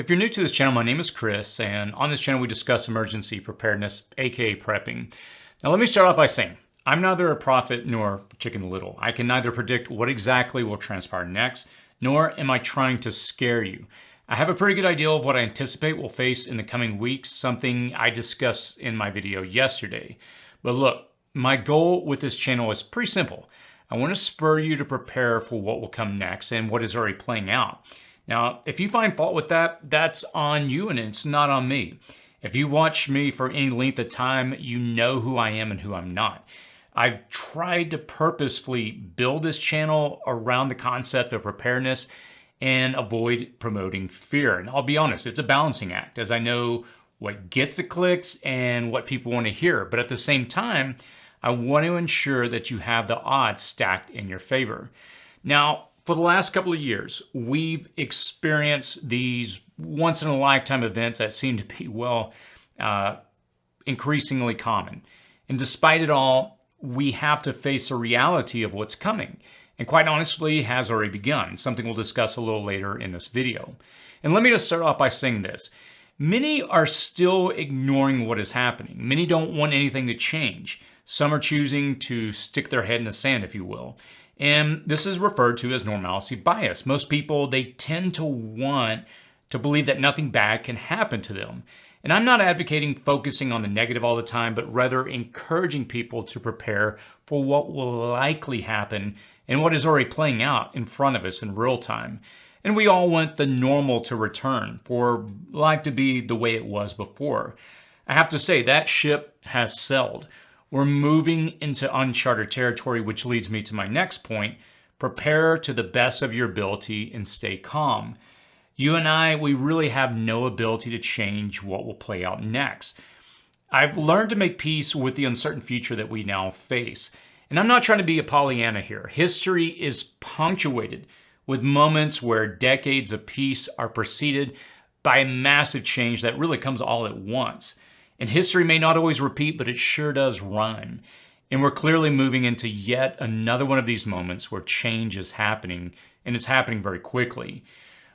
If you're new to this channel, my name is Chris, and on this channel we discuss emergency preparedness, aka prepping. Now let me start off by saying, I'm neither a prophet nor Chicken Little. I can neither predict what exactly will transpire next, nor am I trying to scare you. I have a pretty good idea of what I anticipate we'll face in the coming weeks, something I discussed in my video yesterday. But look, my goal with this channel is pretty simple. I want to spur you to prepare for what will come next and what is already playing out. Now, if you find fault with that, that's on you and it's not on me. If you've watched me for any length of time, you know who I am and who I'm not. I've tried to purposefully build this channel around the concept of preparedness and avoid promoting fear. And I'll be honest, it's a balancing act, as I know what gets the clicks and what people want to hear. But at the same time, I want to ensure that you have the odds stacked in your favor. Now, for the last couple of years, we've experienced these once-in-a-lifetime events that seem to be, increasingly common. And despite it all, we have to face the reality of what's coming. And quite honestly, has already begun, something we'll discuss a little later in this video. And let me just start off by saying this. Many are still ignoring what is happening. Many don't want anything to change. Some are choosing to stick their head in the sand, if you will. And this is referred to as normality bias. Most people, they tend to want to believe that nothing bad can happen to them. And I'm not advocating focusing on the negative all the time, but rather encouraging people to prepare for what will likely happen and what is already playing out in front of us in real time. And we all want the normal to return, for life to be the way it was before. I have to say, that ship has sailed. We're moving into uncharted territory, which leads me to my next point. Prepare to the best of your ability and stay calm. You and I, we really have no ability to change what will play out next. I've learned to make peace with the uncertain future that we now face. And I'm not trying to be a Pollyanna here. History is punctuated with moments where decades of peace are preceded by a massive change that really comes all at once. And history may not always repeat, but it sure does rhyme. And we're clearly moving into yet another one of these moments where change is happening, and it's happening very quickly.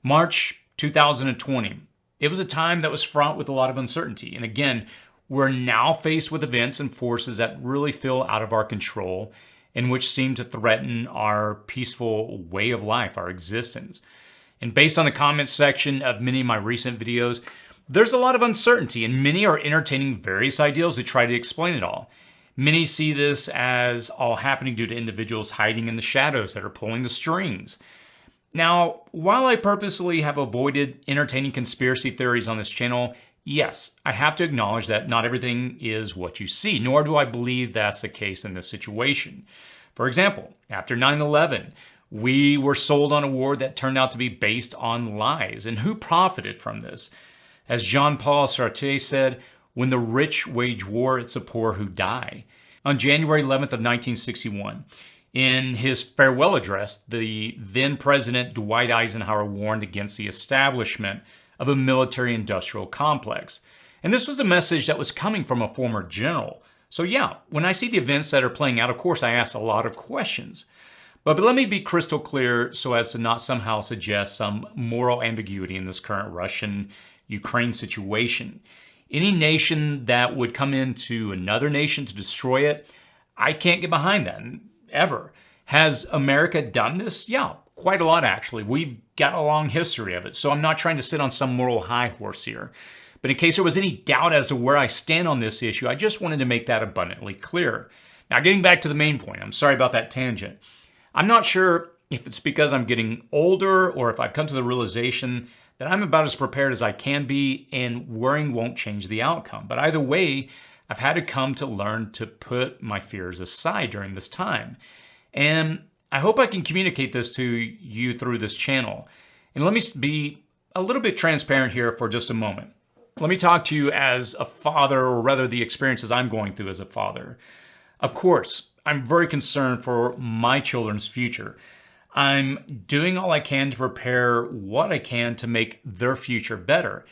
March 2020, it was a time that was fraught with a lot of uncertainty. And again, we're now faced with events and forces that really feel out of our control and which seem to threaten our peaceful way of life, our existence. And based on the comments section of many of my recent videos, there's a lot of uncertainty, and many are entertaining various ideals to try to explain it all. Many see this as all happening due to individuals hiding in the shadows that are pulling the strings. Now, while I purposely have avoided entertaining conspiracy theories on this channel, yes, I have to acknowledge that not everything is what you see, nor do I believe that's the case in this situation. For example, after 9/11, we were sold on a war that turned out to be based on lies, and who profited from this? As Jean-Paul Sartre said, when the rich wage war, it's the poor who die. On January 11th of 1961, in his farewell address, the then President Dwight Eisenhower warned against the establishment of a military-industrial complex. And this was a message that was coming from a former general. So yeah, when I see the events that are playing out, of course, I ask a lot of questions. But let me be crystal clear so as to not somehow suggest some moral ambiguity in this current Russian-Ukraine situation. Any nation that would come into another nation to destroy it, I can't get behind that, ever. Has America done this? Yeah, quite a lot actually. We've got a long history of it, so I'm not trying to sit on some moral high horse here. But in case there was any doubt as to where I stand on this issue, I just wanted to make that abundantly clear. Now getting back to the main point, I'm sorry about that tangent. I'm not sure if it's because I'm getting older or if I've come to the realization that I'm about as prepared as I can be and worrying won't change the outcome. But either way, I've had to come to learn to put my fears aside during this time. And I hope I can communicate this to you through this channel. And let me be a little bit transparent here for just a moment. Let me talk to you as a father, or rather the experiences I'm going through as a father. Of course, I'm very concerned for my children's future. I'm doing all I can to prepare what I can to make their future better.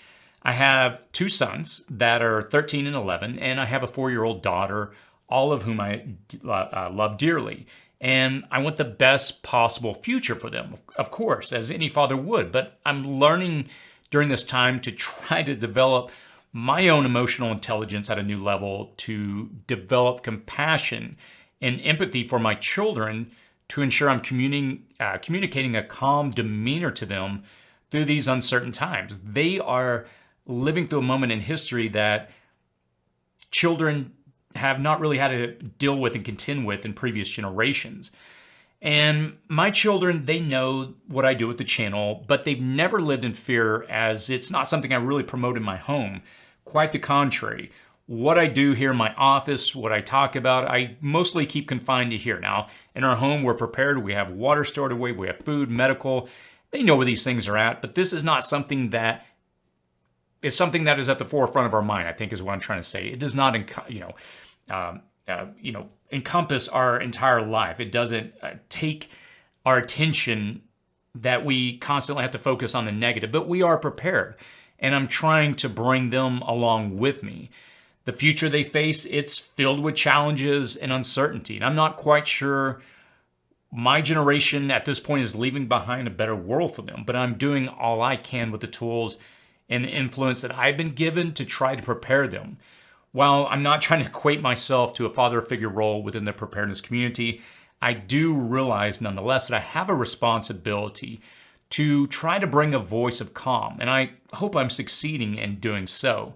I have two sons that are 13 and 11, and I have a 4-year-old daughter, all of whom I love dearly. And I want the best possible future for them, of course, as any father would. But I'm learning during this time to try to develop my own emotional intelligence at a new level, to develop compassion and empathy for my children, to ensure I'm communicating a calm demeanor to them through these uncertain times. They are living through a moment in history that children have not really had to deal with and contend with in previous generations. And my children, they know what I do with the channel, but they've never lived in fear, as it's not something I really promote in my home. Quite the contrary. What I do here in my office, what I talk about, I mostly keep confined to here. Now, in our home, we're prepared. We have water stored away. We have food, medical. They know where these things are at, but this is not something that is at the forefront of our mind, I think is what I'm trying to say. It does not, encompass our entire life. It doesn't take our attention, that we constantly have to focus on the negative, but we are prepared. And I'm trying to bring them along with me. The future they face, it's filled with challenges and uncertainty. And I'm not quite sure my generation at this point is leaving behind a better world for them, but I'm doing all I can with the tools and the influence that I've been given to try to prepare them. While I'm not trying to equate myself to a father figure role within the preparedness community, I do realize nonetheless that I have a responsibility to try to bring a voice of calm, and I hope I'm succeeding in doing so.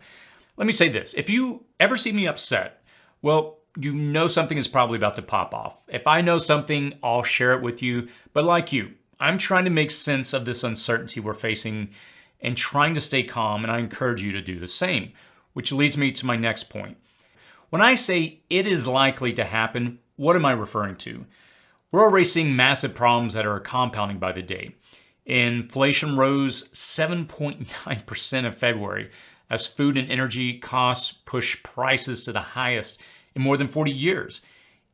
Let me say this: if you ever see me upset, well, you know something is probably about to pop off. If I know something, I'll share it with you. But like you, I'm trying to make sense of this uncertainty we're facing and trying to stay calm, and I encourage you to do the same, which leads me to my next point. When I say it is likely to happen, what am I referring to? We're already seeing massive problems that are compounding by the day. Inflation rose 7.9% in February as food and energy costs push prices to the highest in more than 40 years.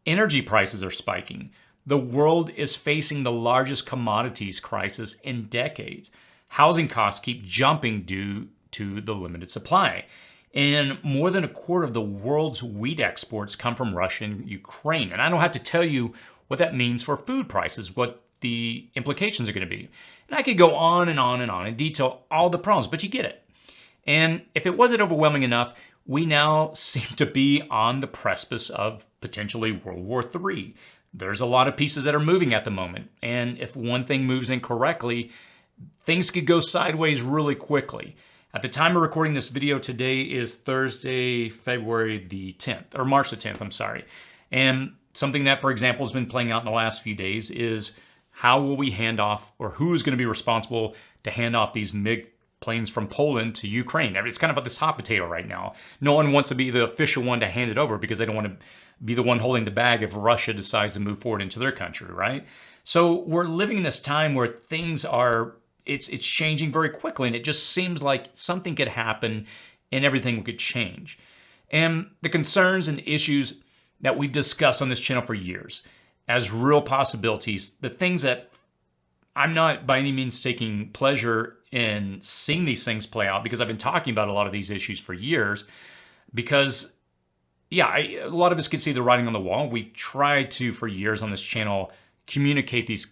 Energy prices are spiking. The world is facing the largest commodities crisis in decades. Housing costs keep jumping due to the limited supply. And more than a quarter of the world's wheat exports come from Russia and Ukraine. And I don't have to tell you what that means for food prices, what the implications are going to be. And I could go on and on and on and detail all the problems, but you get it. And if it wasn't overwhelming enough, we now seem to be on the precipice of potentially World War III. There's a lot of pieces that are moving at the moment. And if one thing moves incorrectly, things could go sideways really quickly. At the time of recording this video, today is Thursday, February the 10th, or March the 10th, I'm sorry. And something that, for example, has been playing out in the last few days is how will we hand off, or who is going to be responsible to hand off these MiG planes from Poland to Ukraine? It's kind of like this hot potato right now. No one wants to be the official one to hand it over because they don't want to be the one holding the bag if Russia decides to move forward into their country, right? So we're living in this time where things are, it's changing very quickly, and it just seems like something could happen and everything could change. And the concerns and issues that we've discussed on this channel for years as real possibilities, the things that I'm not by any means taking pleasure in seeing these things play out, because I've been talking about a lot of these issues for years, because a lot of us can see the writing on the wall. We've tried to, for years on this channel, communicate these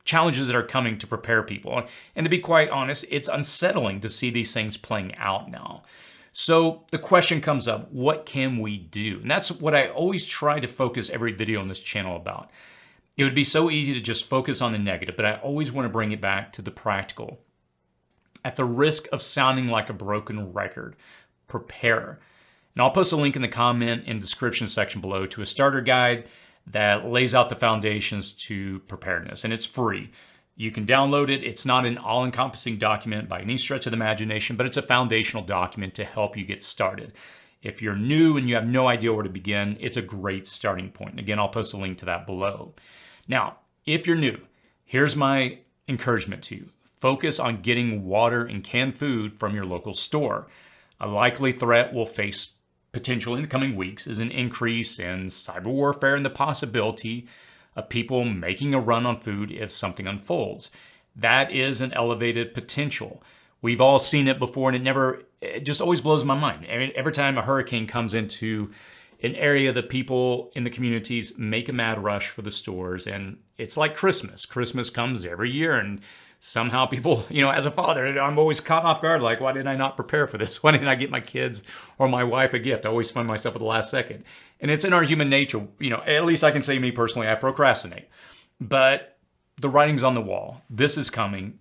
challenges that are coming to prepare people. And to be quite honest, it's unsettling to see these things playing out now. So the question comes up, what can we do? And that's what I always try to focus every video on this channel about. It would be so easy to just focus on the negative, but I always want to bring it back to the practical. At the risk of sounding like a broken record, prepare. And I'll post a link in the comment and description section below to a starter guide that lays out the foundations to preparedness, and it's free. You can download it. It's not an all-encompassing document by any stretch of the imagination, but it's a foundational document to help you get started. If you're new and you have no idea where to begin, it's a great starting point. And again, I'll post a link to that below. Now, if you're new, here's my encouragement to you. Focus on getting water and canned food from your local store. A likely threat we'll face potentially in the coming weeks is an increase in cyber warfare and the possibility of people making a run on food if something unfolds. That is an elevated potential. We've all seen it before, and it just always blows my mind. I mean, every time a hurricane comes into an area, the people in the communities make a mad rush for the stores, and it's like Christmas. Christmas comes every year, and somehow people, as a father, I'm always caught off guard. Like, why did I not prepare for this? Why didn't I get my kids or my wife a gift? I always find myself at the last second. And it's in our human nature. At least I can say me personally, I procrastinate. But the writing's on the wall. This is coming.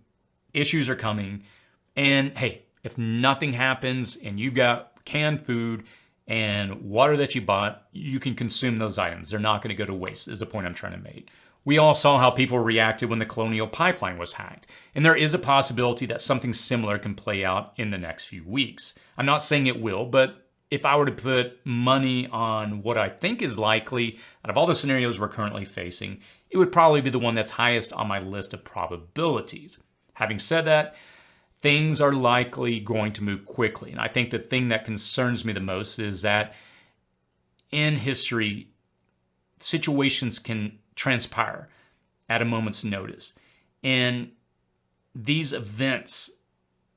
Issues are coming. And hey, if nothing happens and you've got canned food and water that you bought, you can consume those items. They're not going to go to waste, is the point I'm trying to make. We all saw how people reacted when the Colonial Pipeline was hacked, and there is a possibility that something similar can play out in the next few weeks. I'm not saying it will, but if I were to put money on what I think is likely out of all the scenarios we're currently facing, it would probably be the one that's highest on my list of probabilities. Having said that, things are likely going to move quickly, and I think the thing that concerns me the most is that in history, situations can transpire at a moment's notice. And these events,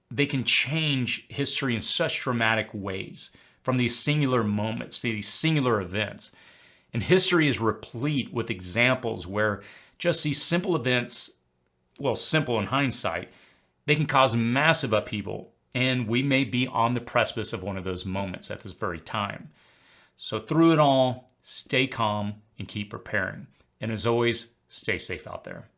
they can change history in such dramatic ways from these singular moments to these singular events. And history is replete with examples where just these simple events, well, simple in hindsight, they can cause massive upheaval. And we may be on the precipice of one of those moments at this very time. So through it all, stay calm and keep preparing. And as always, stay safe out there.